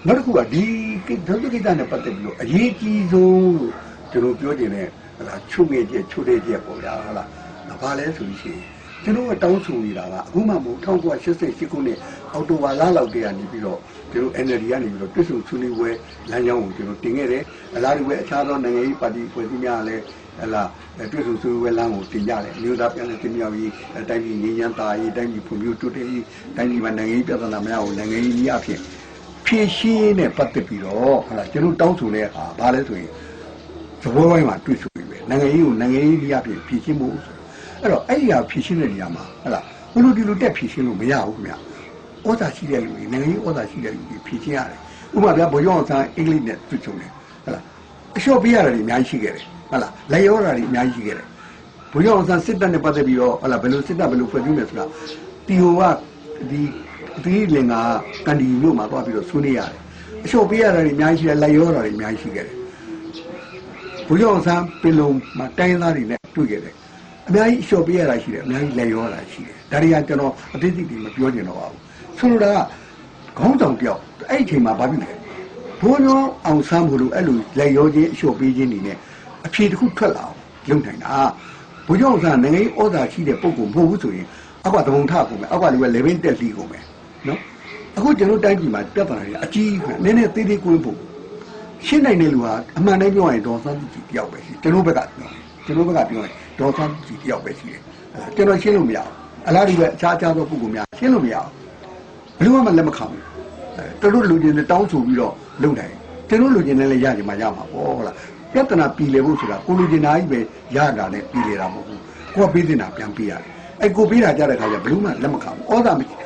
နောက်တစ်ခုကဒီဒုက္ခကိစ္စနဲ့ပတ်သက်ပြီးတော့အရေးကြီးဆုံးကျွန်တော်ပြောချင်တဲ့ဟလာချုပ်ငယ်ချက်ချုပ်တဲ့ချက်ပေါ့ဗျာဟလာဘာလဲဆိုလို့ရှိရင်ကျွန်တော်ကတောင်းဆိုနေတာကအခုမှမဟုတ်1988ခုနှစ်အောက်တိုဘာလလောက်တည်းကနေပြီးတော့ကျွန်တော် NLD ကနေပြီးတော့တွစ်ဆုံဆွေးနွေးပွဲလမ်းကြောင်းကိုကျွန်တော်တင်ခဲ့တယ်အလားတူပဲအခြားသောနိုင်ငံရေးပါတီဖွဲ့စည်းများလည်းဟလာတွစ်ဆုံဆွေးနွေးပွဲလမ်းကိုတင်ကြတယ်အမျိုးသားပြန်လည်တင်မြှောက်ရေးတိုင်းပြည်ငြိမ်းချမ်းသာရေးတိုင်းပြည်ဖွံ့ဖြိုးတိုးတက်ရေးတိုင်းပြည်မှာနိုင်ငံရေးပြဿနာများကိုနိုင်ငံရေးနည်းအဖြစ်ဖြည့်ရှင်းနဲ့ပတ်သက်ပြီးတော့ဟလာကျွန်တော်တောင်းဆိုတဲ့အခါဘာလဲဆိုရင်သဘောပိုင်းမှာတွေ့ဆိုပြီပဲနိုင်ငံရေးကိုနိုင်ငံရေးနည်းအဖြစ်ဖြည့်ရှင်းဖို့အဲ့တော့အဲ့ဒီဟာဖြည့်ရှင်းတဲ့နေရာမှာဟလာဘလို့ဒီလိုတက်ဖြည့်ရှင်းလို့မရဘူးခင်ဗျဩဇာရှိတဲ့လူတွေနိုင်ငံရေးဩဇာရှိတဲ့လူတွေဖြည့်ရှင်းရတယ်ဥပမာဗျာဘိုးကျောင်းအောင်ဆန်းအင်္ဂလိပ်နဲ့တွေ့ချုံတယ်ဟလာအလျှော့ပေးရတာတွေအများကြီးရှိခဲ့တယ်ဟလာလက်ရောတာတွေအများကြီးရှိခဲ့တယ်ဘိုးကျောင်းအောင်ဆန်းစစ်တပ်နဲ့ပတ်သက်ပြီးတော့ဟလာဘယ်လိုစစ်တပ်ဘယ်လိုဖွဲ့စည်းမယ်ဆိုတာတီဟိုကဒီလင်္ကာကန်ဒီမြို့မှာသွားပြီးတော့ဆွေးနွေးရတယ်အလျှော့ပေးရတာတွေအများကြီးရှိတယ်လက်ရောတာတွေအများကြီးရှိခဲ့တယ်ဘိုးကျောင်းအောင်ဆန်းပင်လုံမှာတိုင်းသားတွေနဲ့တွေ့ခဲ့တယ်အများကြီးအလျှော့ပေးရတာရှိတယ်အများကြီးလက်ရောတာရှိတယ်ဒါတွေကကျွန်တော်အသေးစိတ်တွေမပြောချင်တော့ပါဘူးဆိုလိုတာကခေါင်းဆောင်တယောက်အဲ့ဒီအချိန်မှာဘာဖြစ်လဲဘိုးကျောင်းအောင်ဆန်းဘလို့အဲ့လိုလက်ရောခြင်းအလျှော့ပေးခြင်းတွေနဲ့အဖြေတစ်ခုထွက်လာအောင်လုပ်နိုင်တာဘိုးကျောင်းအောင်ဆန်းနိုင်ငံရေးဩဇာရှိတဲ့ပုံကမဟုတ်ဘူးဆိုရင်အောက်ကသဘုံထကုန်မယ်အောက်ကလူက level တက်လီကုန်မယ်နော်အခုကျွန်တော်တိုင်းပြည်မှာပြဿနာတွေအကြီးကြီးနည်းနည်းသေးသေးကွင်းဖို့ရှင်းနိုင်တဲ့လူဟာအမှန်တမ်းပြောရင်ဒေါ်စန်းစုကြည်တယောက်ပဲရှိကျွန်တော်ဘက်ကပြောရင်ဒေါ်စန်းစုကြည်တယောက်ပဲရှိတယ်ကျွန်တော်ရှင်းလို့မရဘူးအလားတူပဲအခြားသောပုဂ္ဂိုလ်များရှင်းလို့မရဘူးဘယ်လိုမှလက်မခံဘူးတို့လူချင်းတောင်းဆိုပြီးတော့လုပ်နိုင်ကျွန်တော်လူချင်းလည်းရကြမှာရမှာပေါ့ဟုတ်လားပြဿနာပြည်လေဖို့ဆိုတာကိုလူချင်းသားကြီးပဲရတာနဲ့ပြည်လေတာမဟုတ်ဘူးကိုကပေးတင်တာပြန်ပေးရတယ်အဲ့ကိုပေးတာကြတဲ့ခါကျဘယ်လိုမှလက်မခံဘူးဩဇာမရှိ